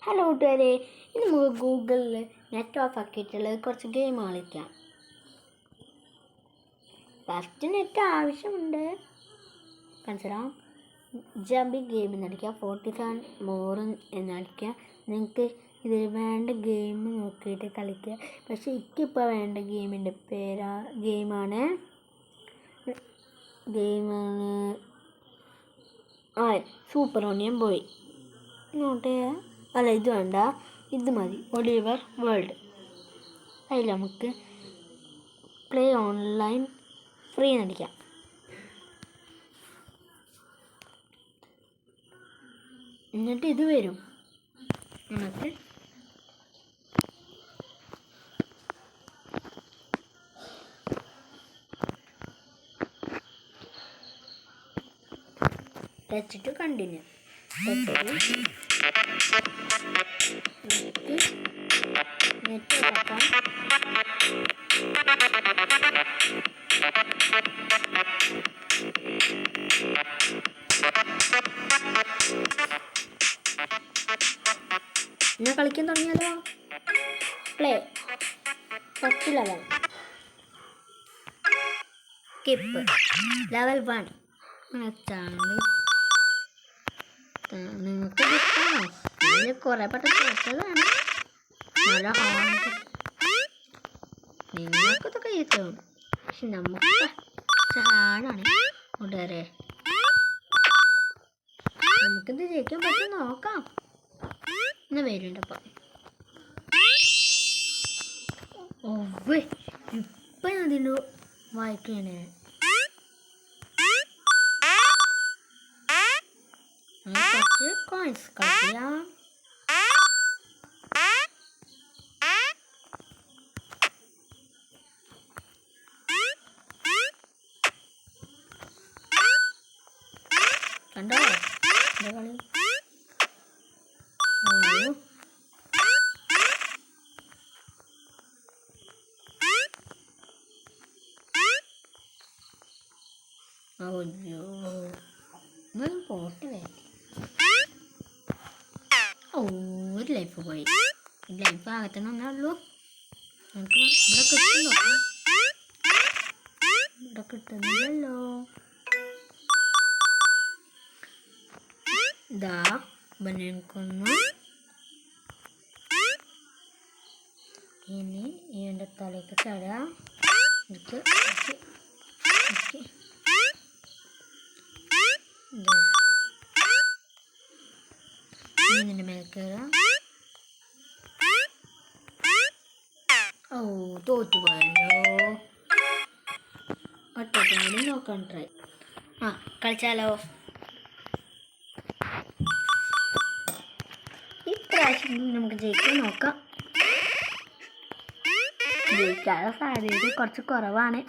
Hello കൂട്ടുകാരെ, ഇനി നമുക്ക് ഗൂഗിളിൽ നെറ്റ് ഓഫ് ആക്കിയിട്ടുള്ള കുറച്ച് ഗെയിം കളിക്കാം. ഫസ്റ്റ് നെറ്റ് ആവശ്യമുണ്ട്. മനസ്സിലാവും. ജമ്പിങ് ഗെയിം എന്നടിക്കുക, 47 മോർ എന്നടിക്കുക. നിങ്ങൾക്ക് ഇതിൽ വേണ്ട ഗെയിം നോക്കിയിട്ട് കളിക്കുക. പക്ഷെ എനിക്കിപ്പോൾ വേണ്ട ഗെയിമിൻ്റെ ഗെയിമാണ് സൂപ്പർ ഓണിയൻ ബോയ്. നോട്ടേ അല്ല, ഇത് വേണ്ട, ഇത് മതി. Oliver world. അതിൽ നമുക്ക് പ്ലേ ഓൺലൈൻ ഫ്രീ നടിക്കാം. എന്നിട്ട് ഇത് വരും. നമുക്ക് ടച്ച് ടു കണ്ടിന്യൂ. നെറ്റ് നോക്കാം. ഞാൻ കളിക്കാൻ തുടങ്ങിയാലോ. Play first level skip level 1. നിങ്ങൾക്ക് കിട്ടാമോ? ഇതിൽ കുറേ പെട്ട കേട്ടതാണ്. നല്ല ഹാർഡ്. നിങ്ങൾക്കിതൊക്കെ ചെയ്തോ, പക്ഷെ നമുക്ക് ഹാർഡാണ് കൂട്ടുകാരെ. നമുക്കിത് ജയിക്കാൻ പറ്റും, നോക്കാം. ഇന്ന് വരുന്നുണ്ടപ്പോൾ ഇപ്പം ഞാൻ അതിൻ്റെ വായിക്കണേ. കുറച്ച് കോയിൻസ് കളിക്കാം. കണ്ടോ കളി? അയ്യോ, പോട്ട് വേ. ഒരു ലൈഫ് പോയി. ലൈഫ് ആകത്തന്നെ ഉള്ളൂ. നമുക്ക് ഇവിടെ കിട്ടുന്നോ? ഇവിടെ കിട്ടുന്നില്ലല്ലോ. ഇതാ ബനിയൻകൊന്നു. ഇനി ഇതിൻ്റെ തലയ്ക്ക് ചടാം. ഇതിൻ്റെ മേലെ കയറാം. തോറ്റുപോയല്ലോ. ഒറ്റയ്ക്കും നോക്കാൻ ട്രൈ. കളിച്ചാലോ. ഇപ്രാവശ്യം നമുക്ക് ജയിക്കാൻ നോക്കാം. ജയിക്കാനുള്ള സാധ്യത കുറച്ച് കുറവാണ്.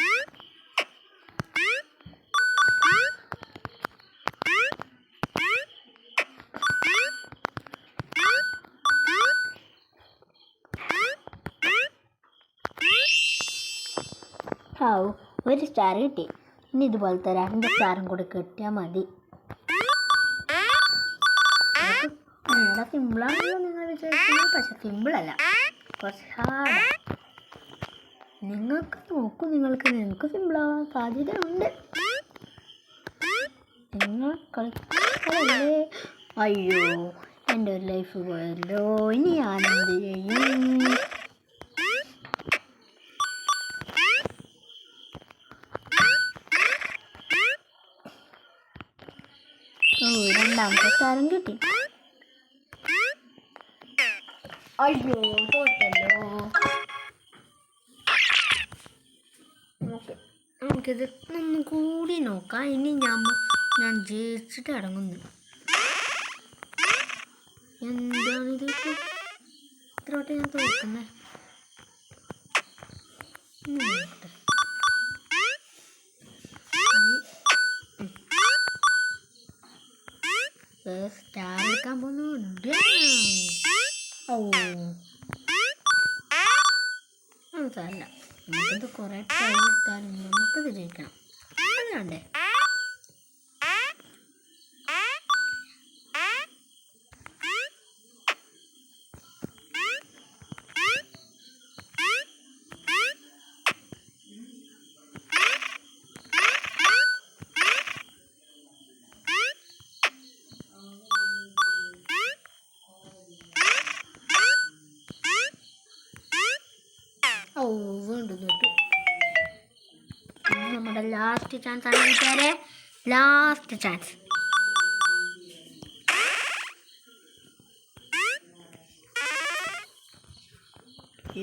ഒരു സ്റ്റാർ കിട്ടി. ഇനി ഇതുപോലത്തെ 2 സ്റ്റാറും കൂടി കിട്ടിയാൽ മതി. നല്ല സിമ്പിളാണല്ലോ നിങ്ങൾ വിചാരിക്കുന്നത്. പക്ഷെ സിമ്പിളല്ല, കുറച്ച് ഹാർഡ്. നിങ്ങൾക്ക് നോക്കൂ, നിങ്ങൾക്ക് സിമ്പിളാവാൻ സാധ്യത ഉണ്ട്. നിങ്ങൾ കളിക്കല്ലേ. അയ്യോ, എൻ്റെ ഒരു ലൈഫ് പോയല്ലോ. ഇനി ഞാനെന്ത് ചെയ്യും? രണ്ടാമത്തെ സ്റ്റാറും കിട്ടി. അയ്യോ, തോറ്റല്ലോ. നമുക്കിത് ഒന്നും കൂടി നോക്കാം. ഇനി ഞാൻ ജയിച്ചിട്ട് ഇറങ്ങുന്നു. എന്താണിത്? ഇത്രോട്ടെ ഞാൻ തോക്കുന്നേ. സ്റ്റാർ എടുക്കാൻ പോകുന്നു. സാരമില്ല, നമുക്കിത് കുറേ ട്രൈ എടുത്താലും നമുക്കിത് ജയിക്കണം. അല്ലാണ്ടേ വീണ്ടും നോക്കി. നമ്മുടെ ലാസ്റ്റ് ചാൻസ് ആണ് കൂട്ടുകാരെ. Last chance.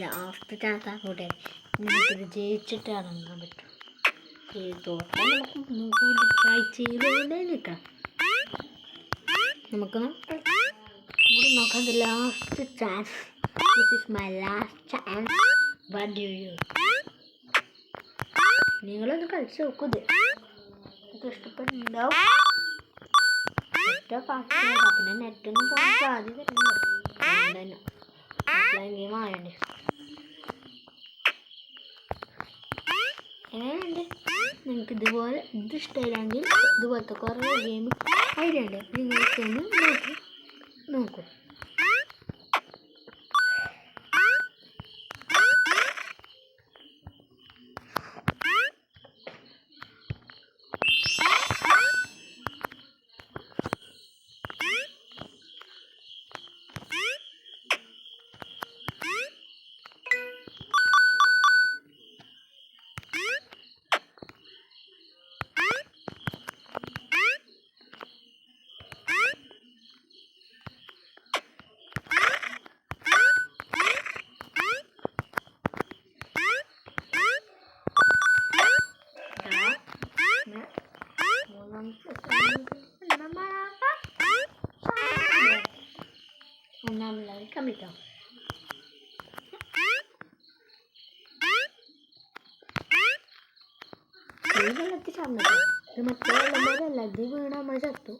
ലാസ്റ്റ് ചാൻസ് ആണ് കൂട്ടുകാരെ. നമുക്കിത് ജയിച്ചിട്ട് ഇറങ്ങാൻ പറ്റും. തോട്ടാൻ നമുക്ക് ട്രൈ ചെയ്തുകൊണ്ടേ നിൽക്കാം. നമുക്ക് നോക്കാം. Last chance. This is my last chance. What do you? നിങ്ങളൊന്ന് കളിച്ച് നോക്കുന്നത് എനിക്ക് ഇഷ്ടപ്പെടുന്നുണ്ടാവും. ഒറ്റ പാട്ട് പിന്നെ നെറ്റൊന്നും പോകാൻ സാധ്യതയുണ്ട്. തന്നെ ഓഫ്ലൈൻ ഗെയിം ആയതുകൊണ്ട്. എങ്ങനെയുണ്ട്? നിങ്ങൾക്ക് ഇതുപോലെ ഇത് ഇഷ്ടമില്ലെങ്കിൽ ഇതുപോലത്തെ കുറേ ഗെയിം ഐഡിയ ഉണ്ട്. നിങ്ങൾക്കൊന്ന് നോക്കൂ. കമ്മിട്ടോ വെള്ളത്തിൽ ചാർന്നിട്ടോ. ഇത് മറ്റേ വെള്ളം പോലെ അല്ല. ഇത് വീണ നമ്മൾ ചത്തു.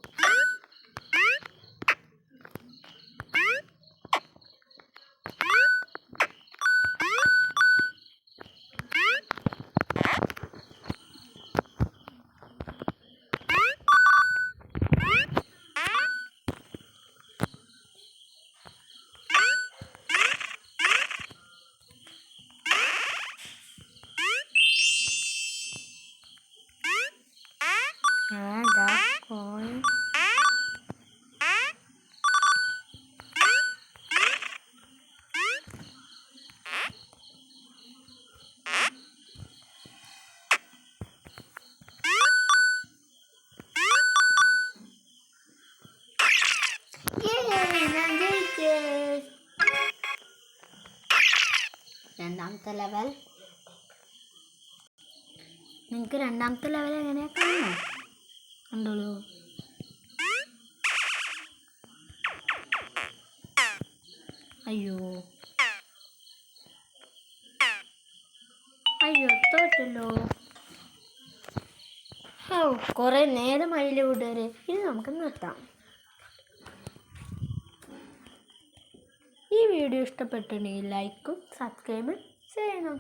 രണ്ടാമത്തെ ലെവൽ. നിങ്ങൾക്ക് രണ്ടാമത്തെ ലെവൽ എങ്ങനെയാ കാണണോ? കണ്ടോളൂ. അയ്യോ തോറ്റല്ലോ. കുറേ നേരമായില്ലേ കൂട്ടുകാരെ. ഇനി നമുക്ക് നിർത്താം. ഈ വീഡിയോ ഇഷ്ടപ്പെട്ടുണ്ടെങ്കിൽ ലൈക്കും സബ്സ്ക്രൈബും ചെയ്യണം.